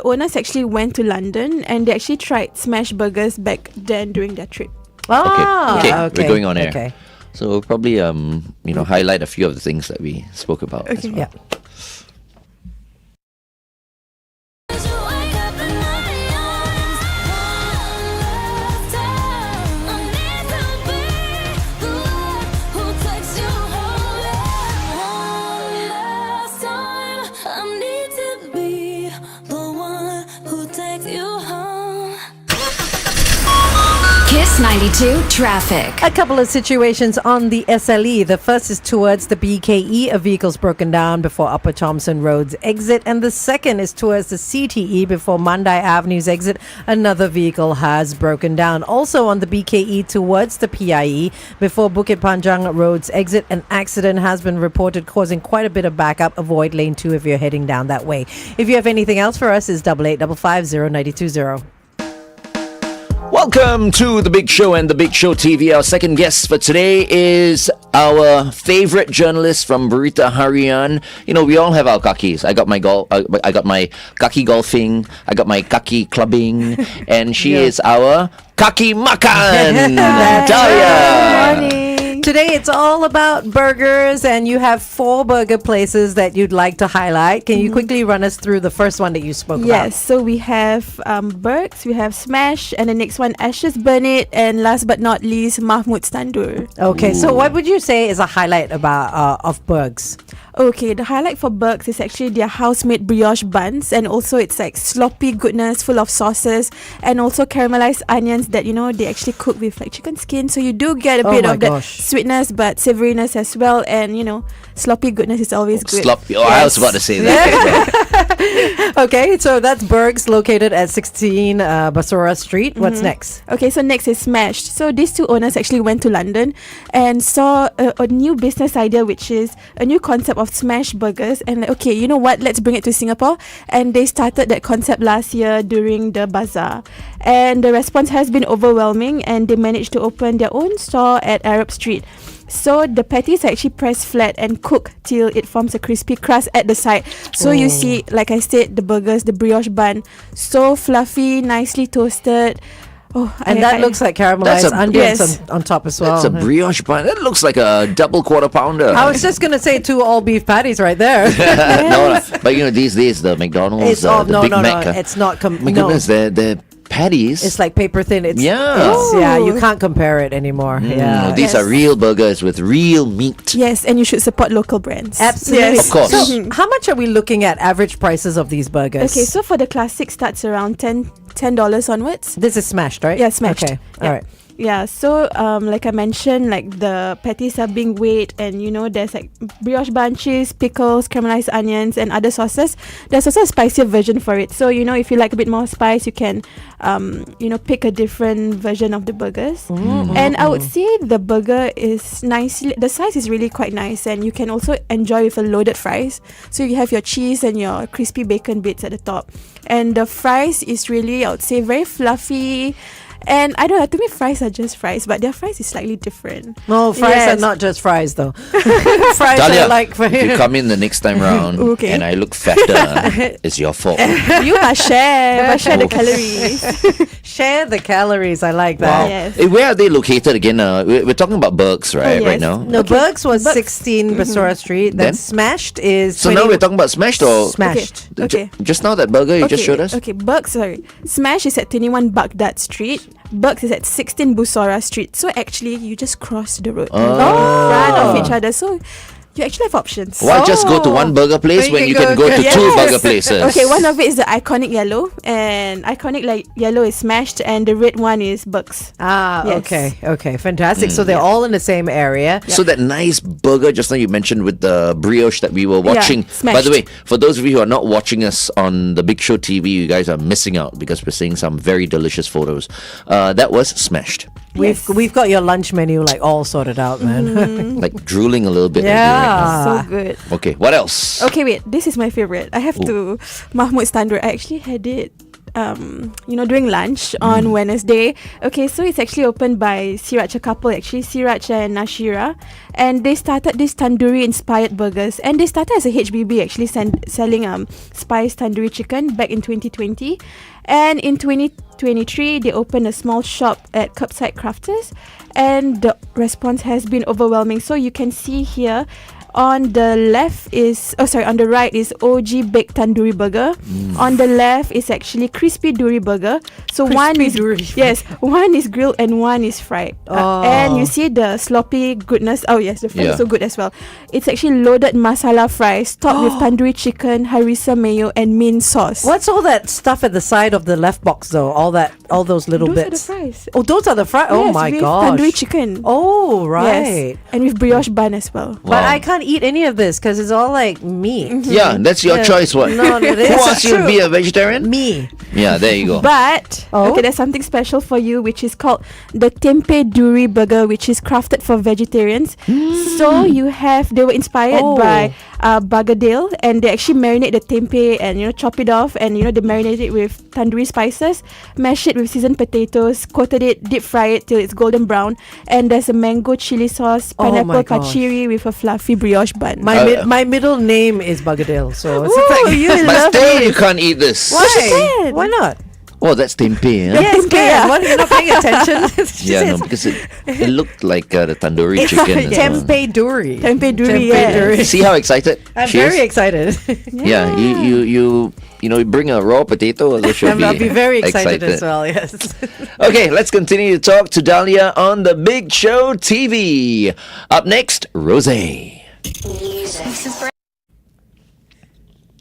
owners actually went to London and they actually tried smash burgers back then during their trip. Okay, we're going on air. Okay. So we'll probably highlight a few of the things that we spoke about. As well. Yeah. Kiss 92 traffic. A couple of situations on the SLE. The first is towards the BKE. A vehicle's broken down before Upper Thompson Road's exit. And the second is towards the CTE before Mandai Avenue's exit. Another vehicle has broken down. Also on the BKE towards the PIE before Bukit Panjang Road's exit. An accident has been reported causing quite a bit of backup. Avoid lane 2 if you're heading down that way. If you have anything else for us, it's 885550 Welcome to The Big Show and The Big Show TV. Our second guest for today is our favorite journalist from Berita, Harian. You know, we all have our kakis. I got my I got my kaki golfing. I got my kaki clubbing, and she is our Kaki Makan, Dahlia. Good morning. Today it's all about burgers, and you have 4 burger places that you'd like to highlight. Can you quickly run us through the first one that you spoke about? Yes, so we have Berks, we have Smash, and the next one Ashes Burnett, and last but not least Mahmood's Tandoor. Okay, so what would you say is a highlight about of Bergs? Okay, the highlight for Berks is actually their house-made brioche buns, and also it's like sloppy goodness full of sauces and also caramelized onions that they actually cook with like chicken skin, so you do get a bit of that sweetness but savouriness as well, and sloppy goodness is always good. Sloppy. I was about to say that. Okay, so that's Bergs, located at 16 Basura Street. What's next? Okay, so next is Smashed. So these two owners actually went to London and saw a new business idea, which is a new concept of smash burgers, and like, okay, you know what, let's bring it to Singapore. And they started that concept last year during the bazaar, and the response has been overwhelming, and they managed to open their own store at Arab Street. So the patties are actually pressed flat and cooked till it forms a crispy crust at the side. So you see, like I said, the burgers, the brioche bun, so fluffy, nicely toasted. Oh, and that looks like caramelized onions on top as well. That's a brioche bun. That looks like a double quarter pounder. I was just gonna say 2 all beef patties right there. No, but these days the McDonald's, the Big Mac. It's not. My goodness, the patties. It's like paper thin. It's you can't compare it anymore. These are real burgers with real meat. Yes, and you should support local brands. Absolutely. Of course. So, how much are we looking at average prices of these burgers? Okay, so for the classic starts around $10 onwards. This is smashed, right? Yeah, smashed. Okay, all right. Yeah, so like I mentioned, like the patties are being weighed, and there's like brioche bun, cheese, pickles, caramelized onions, and other sauces. There's also a spicier version for it. So if you like a bit more spice, you can pick a different version of the burgers. And I would say the burger is nicely, the size is really quite nice, and you can also enjoy with a loaded fries. So you have your cheese and your crispy bacon bits at the top, and the fries is really, I would say, very fluffy. And I don't know, to me fries are just fries, but their fries is slightly different. No, fries are not just fries though. Fries Dahlia, are like if you come in the next time round and I look fatter, it's your fault. You must share the calories. Share the calories. I like that. Wow. Yes. Hey, where are they located again? We're talking about Berks, right? yes. Right now. No, Bergs was 16 Basura Street. Then Then? Smashed is So now we're talking about smashed or smashed. Okay. Just now that burger you just showed us. Okay, Smash is at 21 Baghdad Street. Berks is at 16 Bussorah Street. So actually, you just cross the road in front of each other. So You actually have options. Why just go to one burger place when you can go to Yes. two burger places? Okay, one of it is the iconic yellow, and iconic yellow is smashed, and the red one is Bugs. Yes. Okay, fantastic. So they're all in the same area. So that nice burger just now you mentioned with the brioche that we were watching. smashed. By the way, for those of you who are not watching us on the Big Show TV, you guys are missing out because we're seeing some very delicious photos. That was smashed. We've got your lunch menu like all sorted out, man. Like drooling a little bit. Yeah. So good. Okay, what else? Okay, wait. This is my favorite. I have to Mahmoud Standard. I actually had it during lunch on Wednesday. Okay, so it's actually opened by Siraj, a couple actually, Siraj and Nashira, and they started this tandoori inspired burgers, and they started as a HBB actually selling spiced tandoori chicken back in 2020, and in 2023 they opened a small shop at Curbside Crafters, and the response has been overwhelming. So you can see here on the right is OG baked tandoori burger. On the left is actually crispy doori burger. So one is grilled and one is fried. And you see the sloppy goodness. Oh yes, the fries are so good as well. It's actually loaded masala fries topped with tandoori chicken, harissa mayo, and mint sauce. What's all that stuff at the side of the left box though? All those little Those bits. are the fries. Oh, those are the fries. Oh Yes, my with gosh. tandoori chicken. Oh right. Yes, and with brioche bun as well. But I can't eat any of this because it's all like meat. Yeah, that's your choice. What? No, it Who is asked you to true. be a vegetarian? Me. Yeah, there you go. But okay, there's something special for you, which is called the tempeh doori burger, which is crafted for vegetarians. So they were inspired by Bagadale, and they actually marinate the tempeh and chop it off, and they marinate it with tandoori spices, mash it with seasoned potatoes, coated it, deep fry it till it's golden brown, and there's a mango chili sauce, pineapple kachiri with a fluffy brioche bun. My middle name is Bagadale, so it's Ooh, like you But love still, it. you can't eat this. why? Why not? Oh, that's tempeh. Huh? Yes, can. What, you're not paying attention? Yeah, no, because it looked like the tandoori chicken. Tempeh doori. Tempeh doori, Tempeh yes. doori. See how excited I'm she very is? excited. Yeah, you bring a raw potato, I'll be very excited as well. Yes. Okay, let's continue to talk to Dahlia on the Big Show TV. Up next, Rose.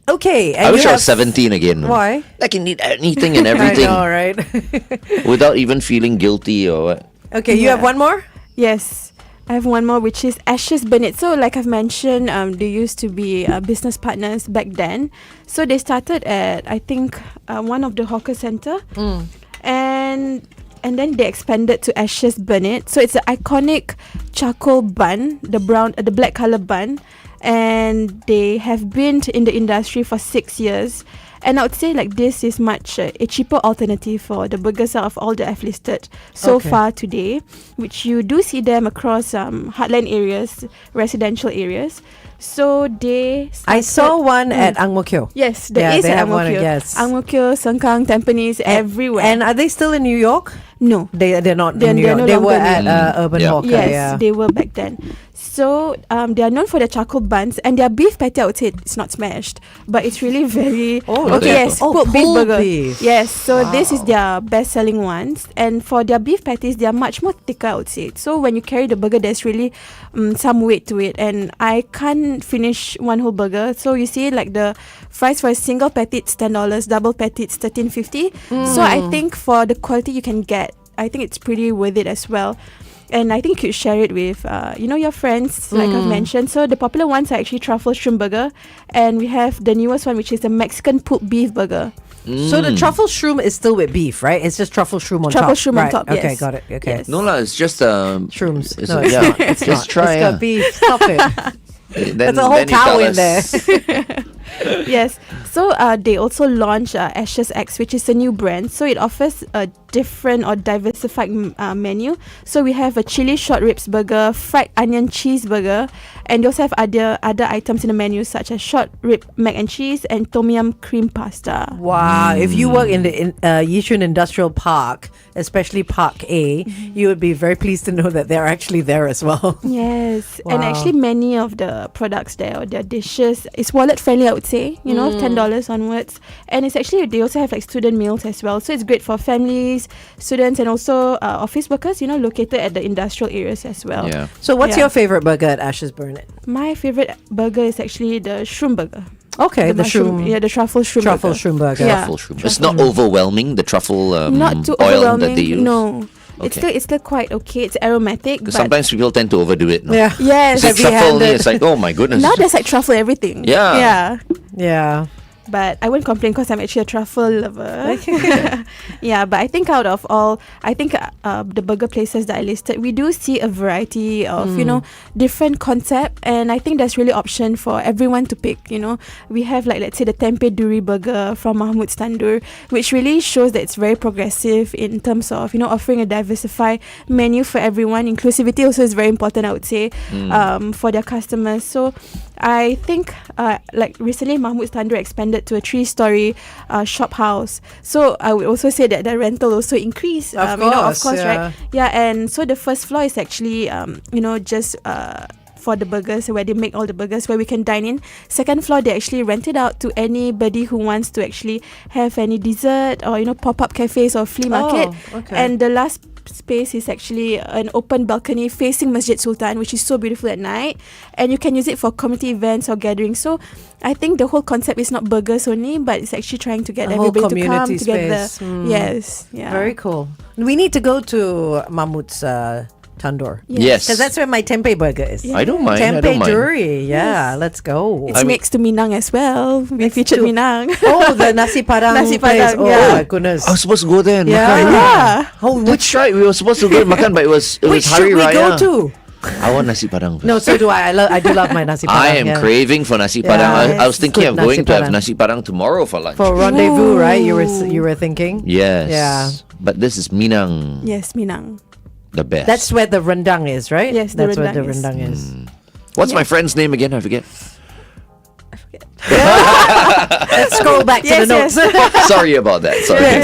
Okay. I wish I was 17 again. Why? I can eat anything and everything I know, right? without even feeling guilty or what. Okay, you have one more? Yes. I have one more, which is Asst Manager. So, like I've mentioned, they used to be business partners back then. So, they started at, I think, one of the hawker centre. And then they expanded to Asst Manager. So, it's an iconic charcoal bun, the black colour bun. And they have been in the industry for 6 years. And I would say like this is much a cheaper alternative for the burgers out of all that I've listed so far today, which you do see them across heartland areas, residential areas. So I saw one at Ang Mo Kio. Yes, there is they at have Ang Mo one, Kio. yes. Ang Mo Kio, Sengkang, Tampines, everywhere. And are they still in New York? No. They're not They're in New York. no They were longer in at Urban Yeah. Hawker. Yes, yeah. they were back then. So they are known for their charcoal buns, and their beef patty, I would say it's not smashed, but it's really very pulled beef pulled burger. beef. Yes, so this is their best selling ones, and for their beef patties, they are much more thicker, I would say. So when you carry the burger, there's really some weight to it, and I can't finish one whole burger. So you see, like the fries for a single patty, it's $10, double patty, it's $13.50. So I think for the quality you can get, I think it's pretty worth it as well. And I think you could share it with, your friends, like I've mentioned. So the popular ones are actually truffle shrimp burger. And we have the newest one, which is the Mexican pulled beef burger. So the truffle shroom is still with beef, right? It's just truffle shroom on top. Truffle shroom on right. top, Okay, yes. got it. Okay. Yes. No lah, it's just Shrooms. It's No, a- it's yeah, not. It's just not. try. It's got beef. Stop it. Then, There's a whole then you cow tell in there. us. Yes. So they also launched Ashes X, which is a new brand. So it offers a different or diversified menu. So we have a chili short ribs burger, fried onion cheeseburger, and they also have other items in the menu such as short rib mac and cheese and tom yum cream pasta. Wow. If you work in the Yishun Industrial Park, especially Park A, you would be very pleased to know that they're actually there as well. Yes, Wow. and actually many of the products there or their dishes is wallet friendly, I would say, $10 onwards. And it's actually, they also have like student meals as well. So it's great for families, families, students, and also office workers, located at the industrial areas as well. Yeah. So what's Yeah. your favorite burger at Ashes Burnett? My favorite burger is actually the shroom burger. Okay, the mushroom, shroom. yeah, the truffle shroom Truffle burger. shroom burger. Yeah. Truffle shroom. It's not overwhelming, the truffle Not too oil overwhelming. that they use. No. Okay. It's still quite okay. It's aromatic. Because But sometimes people tend to overdo it. No? Yeah. yes, It's like truffle, it's like, oh my goodness. now there's like truffle everything. Yeah. Yeah. Yeah. But I won't complain because I'm actually a truffle lover. Yeah, but I think out of all, the burger places that I listed, we do see a variety of, different concept. And I think there's really option for everyone to pick, We have like, let's say the Tempeh Duri burger from Mahmud's Tandoor, which really shows that it's very progressive in terms of, offering a diversified menu for everyone. Inclusivity also is very important, I would say, for their customers. So I think like recently Mahmud's Tandoor expanded to a 3-story shop house. So I would also say that the rental also increased. Of course, yeah. Right? Yeah, and so the first floor is actually just for the burgers, where they make all the burgers, where we can dine in. Second floor, they actually rent it out to anybody who wants to actually have any dessert or pop-up cafes or flea market. okay. And the last space is actually an open balcony facing Masjid Sultan, which is so beautiful at night, and you can use it for community events or gatherings. So I think the whole concept is not burgers only, but it's actually trying to get A whole everybody to come community together. space. Mm. Yes, yeah, Very cool. We need to go to Mahmud's Tandoor. Yes. Because that's where my tempeh burger is. I don't mind. I don't Tempeh mind. Duri. Yeah, let's go. It's next to Minang as well. We featured to- Minang. Oh, the nasi padang Nasi place. padang, Oh yeah. my goodness. I was supposed to go there and Yeah. makan. Yeah. Oh, That's right. We were supposed to go and makan, but it was which Hari should we Raya. go to? I want nasi padang. No, so do I. I do love my nasi padang. I am yeah. craving for nasi Yeah, padang. I was it's thinking good of going nasi to have padang. nasi padang tomorrow for lunch. For rendezvous, Ooh. right? You were thinking. Yes. Yeah. But this is Minang, Yes, Minang. the best. That's where the rendang is, right? Yes, the that's where the rendang rendang is. What's my friend's name again? I forget. Let's scroll back to the Yes, notes. Sorry about that. Sorry.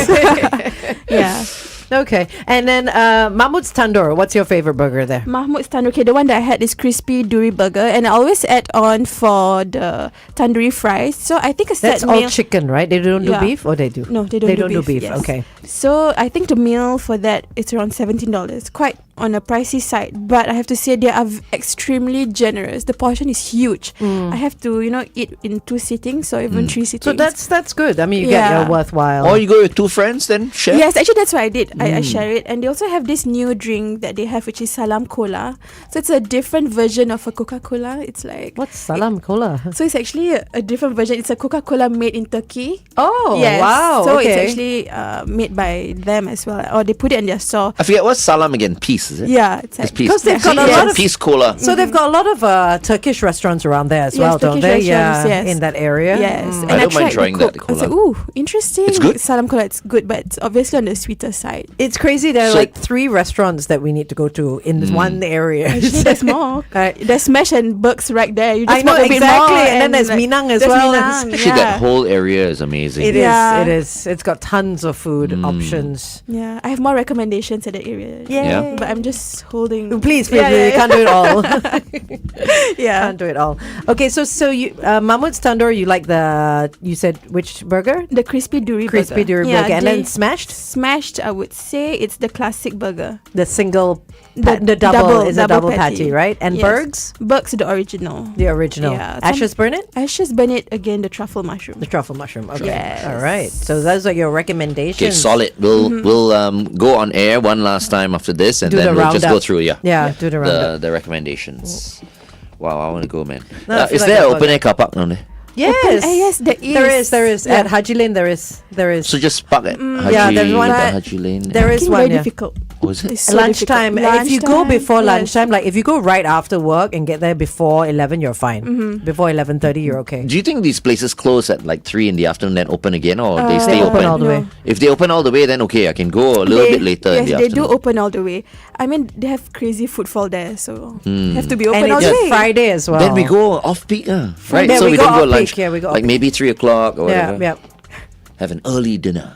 Yeah. Okay, and then Mahmud's Tandoor. What's your favorite burger there? Mahmud's Tandoor. Okay, the one that I had is crispy duri burger, and I always add on for the tandoori fries. So I think a set That's all meal. chicken, right? They don't do Yeah. beef, or they do? No, they don't do beef, yes. Okay. So I think the meal for that is around $17. Quite on a pricey side, but I have to say they are extremely generous. The portion is huge. I have to eat in 2 sittings or even 3 sittings. So that's good. I mean, you get Yeah. your worthwhile. Or you go with 2 friends then, share? Yes, actually that's what I did. I share it, and they also have this new drink that they have, which is Salam Cola. So it's a different version of a Coca-Cola. It's like What's Salam Cola? So it's actually a different version. It's a Coca-Cola made in Turkey. Oh, Yes. wow. So okay. it's actually made by them as well, or they put it in their store. I forget what's salam again. Peace, is it? Yeah, it's It's like, peace. Because they've got a See, lot it's of- peace cola. So they've got a lot of Turkish restaurants around there as Yes, well, don't Turkish they? restaurants, Yeah, yes. in that area. Yes, Mm. and I don't mind tried the trying that Coke. I was like, cola. ooh, interesting. It's good? Salam Cola, it's good, but it's obviously on the sweeter side. It's crazy. There are So- like 3 restaurants that we need to go to in one area. Actually, there's more. There's Smash and Burks right there. You just I know, walk a bit exactly. more And then there's Minang as there's well. Minang, Actually, yeah. that whole area is amazing. It is. Yeah. It is. It's got tons of food options. Yeah, I have more recommendations at that area. Yeah. But I'm just holding. Please, Yeah, you yeah, can't do it all. Yeah. Can't do it all. Okay, so you Mahmud's Tandoor, you like you said which burger? The crispy duri Crispy burger. duri Yeah, burger, and they- then smashed Smashed, I would say it's the classic burger. the single, The the double is a double double patty, patty. right? And Yes. Bergs, Burks, the original. the original. Yeah, Ashes Burnett, Ashes Burnett, again, the truffle mushroom. the truffle mushroom. Okay, Yes. all right. So those are your recommendations. Okay, solid. We'll go on air one last time after this, and Do then the we'll just go roundup. through Yeah, do the roundup. the recommendations. Wow, I want to go, man. No, I feel Is like there I an forgot. open air car park down there? Yes, yes, there is. There is. Yeah. At Haji Lane, there is. So just park at Haji, yeah, there's one at- Haji Lane. There is It's one. very Yeah. difficult. Oh, is it? It's so Lunchtime. difficult. If you go before yes. lunchtime, like if you go right after work and get there before 11, you're fine. Before 11:30, you're okay. Do you think these places close at like 3 in the afternoon, then open again, or they stay They open all the No. way. If they open all the way, then okay, I can go a little bit later in Yes, the they afternoon. do open all the way. I mean, they have crazy footfall there, so have to be open And all it's the way. Friday as well. Then we go off peak, right? Yeah, so we we go don't go off-peak, lunch. yeah, we go like off-peak. maybe 3 o'clock or Yeah, whatever. yeah. Have an early dinner.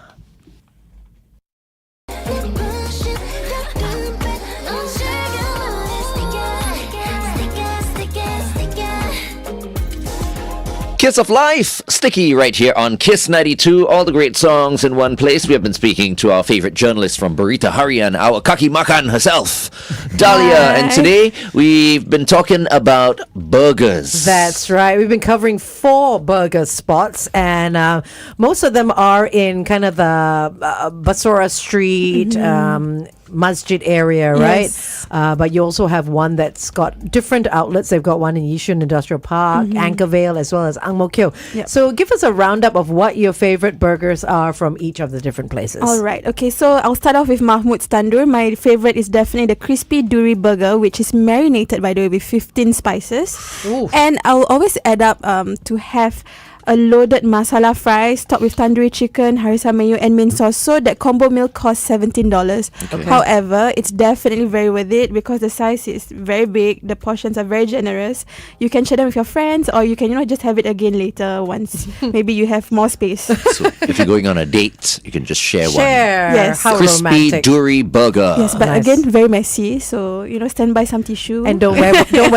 Kiss of Life, Sticky, right here on Kiss 92. All the great songs in one place. We have been speaking to our favorite journalist from Berita, Harian, our Kaki Makan herself, Dahlia. Hi. And today we've been talking about burgers. That's right. We've been covering 4 burger spots, and most of them are in kind of the Basora Street, Masjid area, right? Yes. But you also have one that's got different outlets. They've got one in Yishun Industrial Park, Anchorvale, as well as Ang Mo Kio. Yep. So give us a roundup of what your favorite burgers are from each of the different places. All right. Okay, so I'll start off with Mahmood's Tandoor. My favorite is definitely the crispy duri burger, which is marinated, by the way, with 15 spices. Oof. And I'll always add up to have a loaded masala fries topped with tandoori chicken, harissa mayo, and mint sauce. So that combo meal costs $17. Okay. However, it's definitely very worth it because the size is very big. The portions are very generous. You can share them with your friends, or you can, just have it again later once maybe you have more space. So if you're going on a date, you can just share one. Yes. How Crispy romantic. Duri burger. Yes, but Nice. again, very messy. So stand by some tissue. And don't wear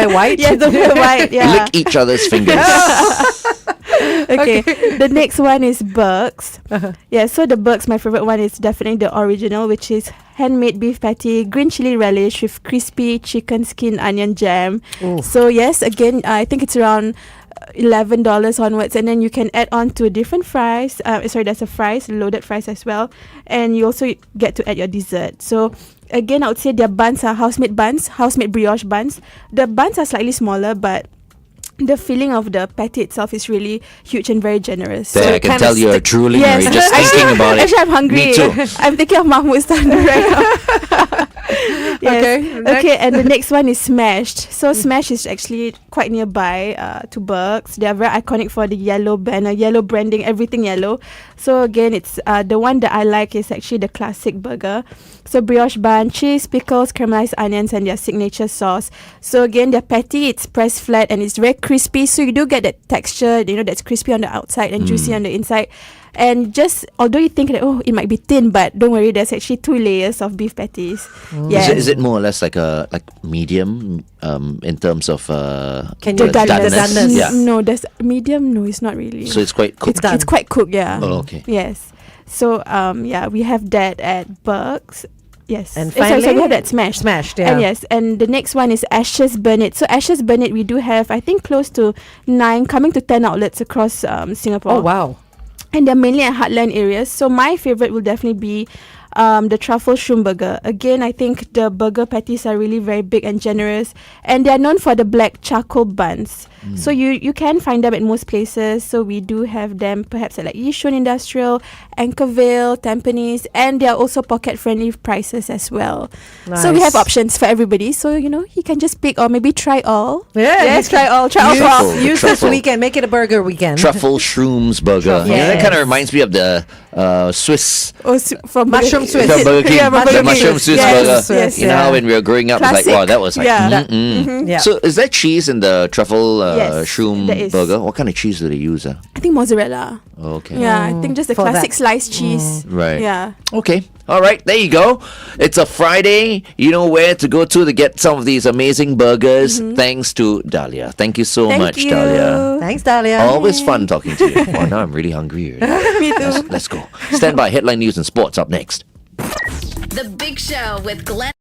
white. yeah, don't wear white. Yeah. Lick each other's fingers. Okay. The next one is Burks. Yeah, so the Burks, my favorite one is definitely the original, which is handmade beef patty, green chili relish with crispy chicken skin onion jam. Ooh. So yes, again, I think it's around $11 onwards, and then you can add on to different fries. There's a fries, loaded fries as well, and you also get to add your dessert. So again, I would say their buns are house-made brioche buns. The buns are slightly smaller, but the filling of the patty itself is really huge and very generous. There, I can tell you're drooling Yes. or you're just thinking about it. Actually, I'm hungry. Me too. I'm thinking of Mahmood's Tandoor right now. Yes. Okay, next. Okay, and the next one is Smashed. So Smashed is actually quite nearby to Burks. They are very iconic for the yellow banner, yellow branding, everything yellow. So again, it's the one that I like is actually the classic burger. So brioche bun, cheese, pickles, caramelized onions, and their signature sauce. So again, their patty, it's pressed flat and it's very crispy. So you do get that texture, that's crispy on the outside and juicy on the inside. And just, although you think that, it might be thin, but don't worry, there's actually 2 layers of beef patties. Yeah. Is it more or less like medium in terms of Can the you doneness? Yeah. No, there's medium. No, it's not really. So it's quite cooked. It's quite cooked, yeah. Oh, okay. Yes. So we have that at Burks. Yes. And Sorry, finally, we have that Smashed. Smashed, yeah. And yes, and the next one is Ashes Burnett. So Ashes Burnett, we do have, I think, close to 9, coming to 10 outlets across Singapore. Oh, wow. And they're mainly at heartland areas. So my favorite will definitely be the truffle shroom burger. Again, I think the burger patties are really very big and generous, and they are known for the black charcoal buns. So you can find them at most places. So we do have them perhaps at like Yishun Industrial, Anchorvale, Tampines, and they are also pocket friendly prices as well. So we Nice. have options for everybody. So you can just pick or maybe try all. Yeah, Yes, try all. Try all. Truffle. for all. Use this Truffle. weekend. Make it a burger weekend. Truffle shrooms burger. Truffle. Yeah, that Yes. kind of reminds me of the Swiss. From Mushroom Swiss. From Burger King. Yeah, from the Burger King. mushroom Swiss Yes, burger. yes, You know how when we were growing up, it's like, Classic. wow, that was like, Yeah. Yeah. So is there cheese in the truffle Yes, shroom there is. burger? What kind of cheese do they use? I think mozzarella. Okay. Yeah, I think just the For classic that. sliced cheese. Right. Yeah. Okay. All right. There you go. It's a Friday. You know where to go to get some of these amazing burgers. Thanks to Dahlia. Thank you so Thank much, you. Dahlia. Thanks, Dahlia. Always fun talking to you. Wow, now I'm really hungry. Already. Me too. Let's go. Stand by. Headline news and sports up next. The Big Show with Glenn